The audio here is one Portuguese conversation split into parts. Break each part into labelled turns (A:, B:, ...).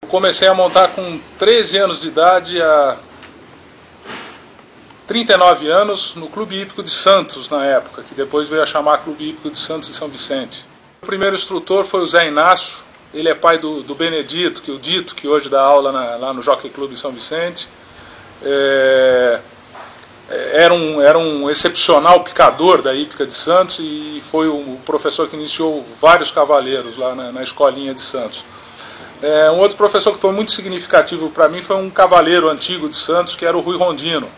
A: Comecei a montar com 13 anos de idade, há 39 anos, no Clube Hípico de Santos, na época, que depois veio a chamar Clube Hípico de Santos e São Vicente. O primeiro instrutor foi o Zé Inácio, ele é pai do Benedito, o Dito, que hoje dá aula lá no Jockey Club de São Vicente. Era um excepcional picador da hípica de Santos e foi o professor que iniciou vários cavaleiros lá na escolinha de Santos. Um outro professor que foi muito significativo para mim foi um cavaleiro antigo de Santos, que era o Rui Rondino.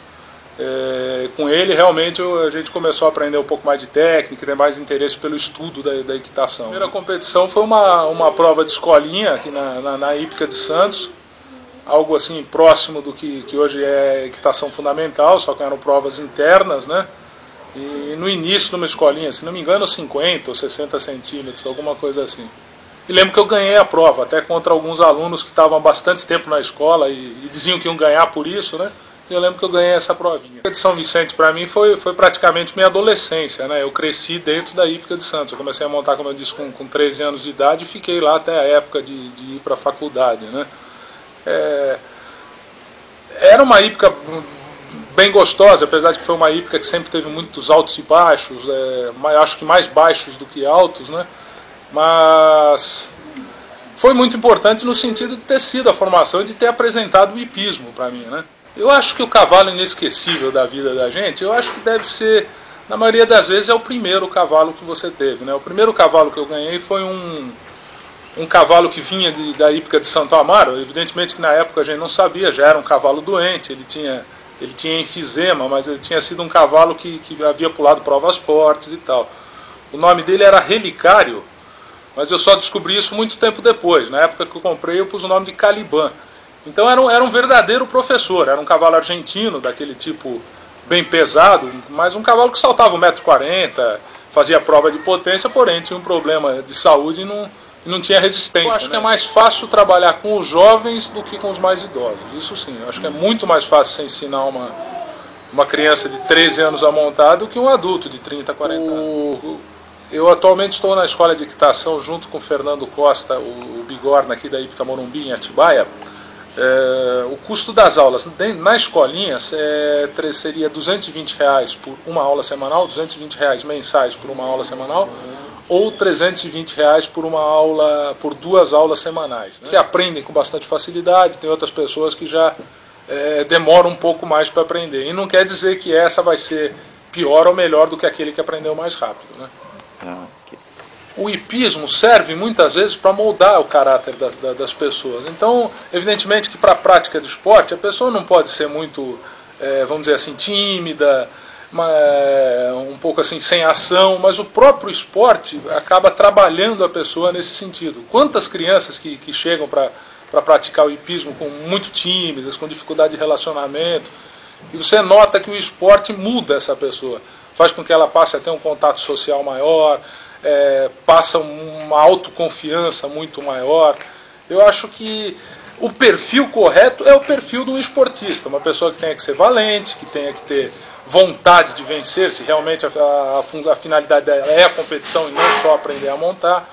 A: Com ele, realmente, a gente começou a aprender um pouco mais de técnica, ter mais interesse pelo estudo da equitação. A primeira competição foi uma prova de escolinha aqui na hípica de Santos, algo assim próximo do que hoje é equitação fundamental, só que eram provas internas, né? E no início de uma escolinha, se não me engano, 50 ou 60 centímetros, alguma coisa assim. E lembro que eu ganhei a prova, até contra alguns alunos que estavam há bastante tempo na escola e diziam que iam ganhar por isso, né? E eu lembro que eu ganhei essa provinha. A de São Vicente, para mim, foi praticamente minha adolescência, né? Eu cresci dentro da hípica de Santos. Eu comecei a montar, como eu disse, com 13 anos de idade e fiquei lá até a época de ir para a faculdade, né? Era uma hípica bem gostosa, apesar de que foi uma hípica que sempre teve muitos altos e baixos, acho que mais baixos do que altos, né? Mas foi muito importante no sentido de ter sido a formação e de ter apresentado o hipismo para mim, né? Eu acho que o cavalo inesquecível da vida da gente, eu acho que deve ser, na maioria das vezes, é o primeiro cavalo que você teve, né? O primeiro cavalo que eu ganhei foi um cavalo que vinha da hípica de Santo Amaro. Evidentemente que na época a gente não sabia, já era um cavalo doente, ele tinha enfisema, mas ele tinha sido um cavalo que havia pulado provas fortes e tal. O nome dele era Relicário, mas eu só descobri isso muito tempo depois. Na época que eu comprei, eu pus o nome de Caliban. Então era um verdadeiro professor, era um cavalo argentino, daquele tipo bem pesado, mas um cavalo que saltava 1,40 m, fazia prova de potência, porém tinha um problema de saúde e não tinha resistência. Eu acho que é mais fácil trabalhar com os jovens do que com os mais idosos, isso sim. Eu acho que é muito mais fácil você ensinar uma criança de 13 anos a montar do que um adulto de 30, 40 anos. Eu atualmente estou na escola de equitação junto com o Fernando Costa, o Bigorna aqui da Hípica Morumbi, em Atibaia. O custo das aulas na escolinha seria R$220 por uma aula semanal, R$220 mensais por uma aula semanal, ou R$320 por 2 aulas semanais, né? Que aprendem com bastante facilidade. Tem outras pessoas que já demoram um pouco mais para aprender. E não quer dizer que essa vai ser pior ou melhor do que aquele que aprendeu mais rápido, né?
B: Okay.
A: O hipismo serve muitas vezes para moldar o caráter das pessoas. Então, evidentemente que para a prática do esporte, a pessoa não pode ser muito, vamos dizer assim, tímida, um pouco assim sem ação, mas o próprio esporte acaba trabalhando a pessoa nesse sentido. Quantas crianças que chegam para praticar o hipismo muito tímidas, com dificuldade de relacionamento, e você nota que o esporte muda essa pessoa, faz com que ela passe a ter um contato social maior, passa uma autoconfiança muito maior. Eu acho que o perfil correto é o perfil de um esportista, uma pessoa que tenha que ser valente, que tenha que ter vontade de vencer, se realmente a finalidade dela é a competição e não só aprender a montar.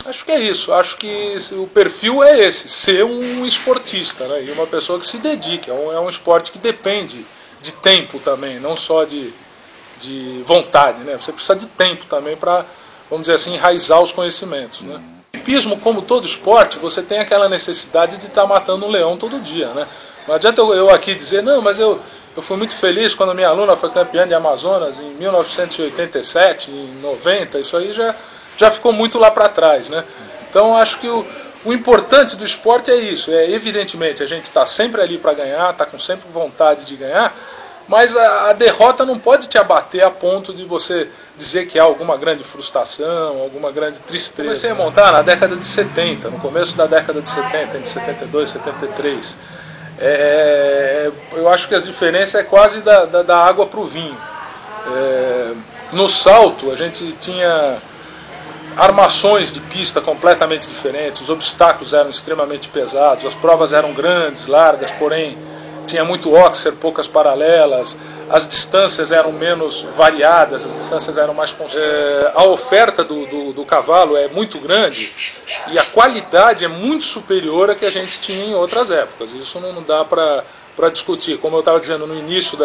A: Acho que é isso, acho que o perfil é esse, ser um esportista, né? E uma pessoa que se dedique, é um esporte que depende de tempo também, não só de vontade, né? Você precisa de tempo também para, vamos dizer assim, enraizar os conhecimentos, né? O hipismo, como todo esporte, você tem aquela necessidade de estar matando um leão todo dia, né? Não adianta eu aqui dizer, não, mas eu fui muito feliz quando a minha aluna foi campeã de Amazonas em 1987, em 90, isso aí já ficou muito lá para trás, né? Então acho que o importante do esporte é isso, evidentemente a gente está sempre ali para ganhar, está com sempre vontade de ganhar, mas a derrota não pode te abater a ponto de você dizer que há alguma grande frustração, alguma grande tristeza. Comecei a montar na década de 70, no começo da década de 70, entre 72 e 73. Eu acho que a diferença é quase da água para o vinho. No salto a gente tinha armações de pista completamente diferentes, os obstáculos eram extremamente pesados, as provas eram grandes, largas, porém tinha muito óxer, poucas paralelas, as distâncias eram menos variadas, as distâncias eram mais constantes. A oferta do cavalo é muito grande e a qualidade é muito superior à que a gente tinha em outras épocas. Isso não dá para discutir. Como eu estava dizendo no início,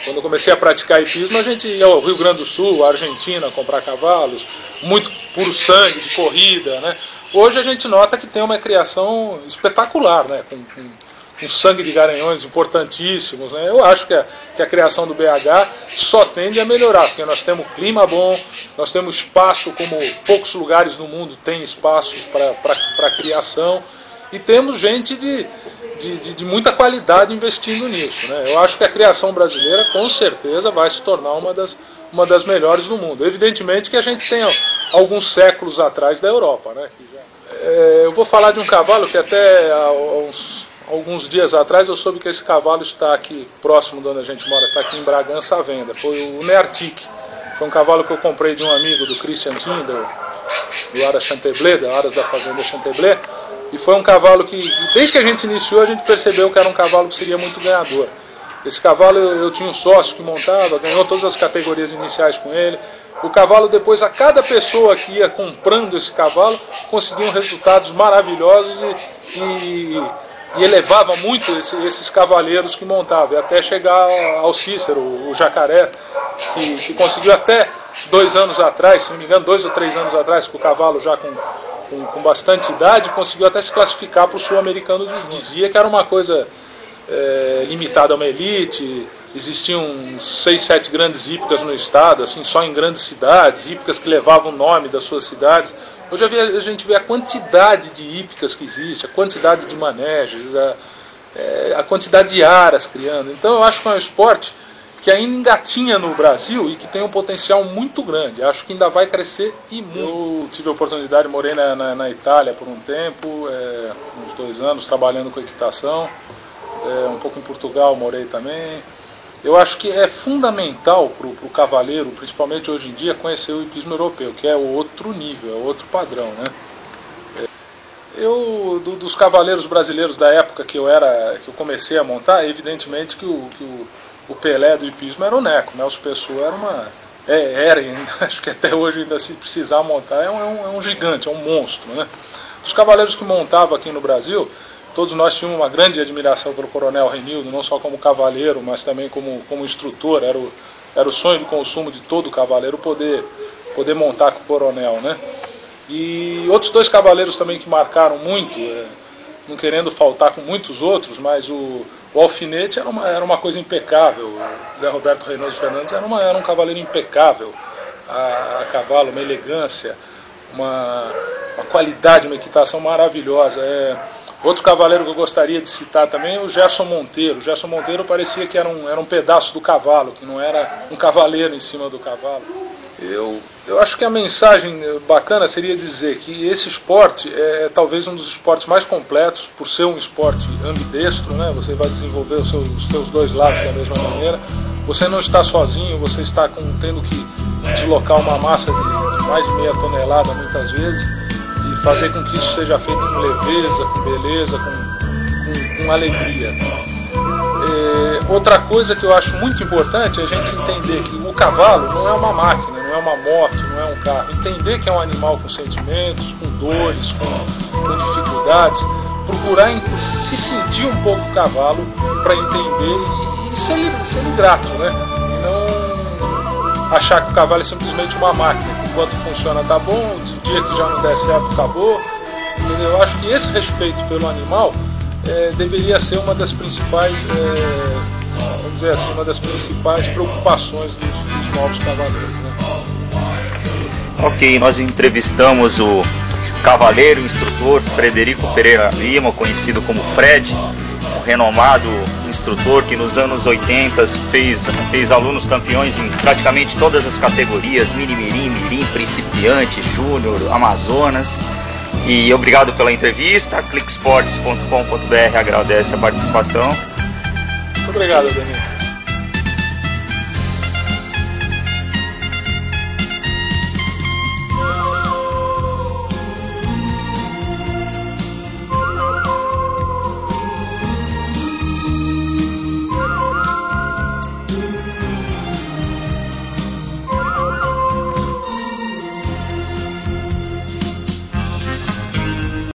A: quando eu comecei a praticar hipismo, a gente ia ao Rio Grande do Sul, à Argentina, comprar cavalos, muito puro sangue, de corrida, né? Hoje a gente nota que tem uma criação espetacular, né? Com sangue de garanhões importantíssimos, né? Eu acho que a criação do BH só tende a melhorar, porque nós temos clima bom, nós temos espaço, como poucos lugares no mundo têm espaços para criação, e temos gente de muita qualidade investindo nisso, né? Eu acho que a criação brasileira com certeza vai se tornar uma das melhores do mundo. Evidentemente que a gente tem alguns séculos atrás da Europa, né? Eu vou falar de um cavalo que até alguns dias atrás eu soube que esse cavalo está aqui próximo de onde a gente mora, está aqui em Bragança à venda. Foi o Neartic. Foi um cavalo que eu comprei de um amigo do Christian Tim, do Aras Chanteblé, da Aras da Fazenda Chanteblé. E foi um cavalo que, desde que a gente iniciou, a gente percebeu que era um cavalo que seria muito ganhador. Esse cavalo eu tinha um sócio que montava, ganhou todas as categorias iniciais com ele. O cavalo, depois, a cada pessoa que ia comprando esse cavalo, conseguiam resultados maravilhosos e elevava muito esses cavaleiros que montavam, até chegar ao Cícero, o Jacaré, que conseguiu até 2 anos atrás, se não me engano, 2 ou 3 anos atrás, com o cavalo já com bastante idade, conseguiu até se classificar para o sul-americano. Dizia que era uma coisa limitada a uma elite. Existiam 6, 7 grandes hípicas no estado, assim, só em grandes cidades, hípicas que levavam o nome das suas cidades. Hoje a gente vê a quantidade de hípicas que existe, a quantidade de manejos, a quantidade de aras criando. Então eu acho que é um esporte que ainda engatinha no Brasil e que tem um potencial muito grande. Acho que ainda vai crescer e muito. Eu tive a oportunidade, morei na Itália por um tempo, uns 2 anos, trabalhando com equitação. Um pouco em Portugal morei também. Eu acho que é fundamental para o cavaleiro, principalmente hoje em dia, conhecer o hipismo europeu, que é outro nível, é outro padrão, né? Dos cavaleiros brasileiros da época que eu comecei a montar, evidentemente que o Pelé do hipismo era o Neco, Nelson Pessoa era ainda, acho que até hoje ainda, se precisar montar, é um gigante, é um monstro, né? Os cavaleiros que montavam aqui no Brasil, todos nós tínhamos uma grande admiração pelo Coronel Renildo, não só como cavaleiro, mas também como instrutor. Era o sonho de consumo de todo cavaleiro poder montar com o Coronel, né? E outros 2 cavaleiros também que marcaram muito, não querendo faltar com muitos outros, mas o Alfinete era uma coisa impecável. O Zé Roberto Reynoso Fernandes era um cavaleiro impecável, a cavalo, uma elegância, uma qualidade, uma equitação maravilhosa. Outro cavaleiro que eu gostaria de citar também é o Gerson Monteiro. O Gerson Monteiro parecia que era um pedaço do cavalo, que não era um cavaleiro em cima do cavalo. Eu acho que a mensagem bacana seria dizer que esse esporte é talvez um dos esportes mais completos, por ser um esporte ambidestro, né? Você vai desenvolver os seus 2 lados da mesma maneira. Você não está sozinho, você está tendo que deslocar uma massa de mais de meia tonelada muitas vezes, e fazer com que isso seja feito com leveza, com beleza, com alegria. Outra coisa que eu acho muito importante é a gente entender que o cavalo não é uma máquina, não é uma moto, não é um carro. Entender que é um animal com sentimentos, com dores, com dificuldades. Procurar se sentir um pouco o cavalo para entender e ser grato, né? E não achar que o cavalo é simplesmente uma máquina, que enquanto funciona tá bom, de dia que já não der certo acabou. Entendeu? Eu acho que esse respeito pelo animal deveria ser uma das principais, vamos dizer assim, uma das principais preocupações dos novos cavaleiros, né?
B: Ok, nós entrevistamos o cavaleiro instrutor Frederico Pereira Lima, conhecido como Fred, um renomado instrutor que nos anos 80 fez alunos campeões em praticamente todas as categorias, mini-mirim, mirim, principiante, júnior, amazonas. E obrigado pela entrevista. cliquesportes.com.br agradece a participação.
A: Muito obrigado, Danilo.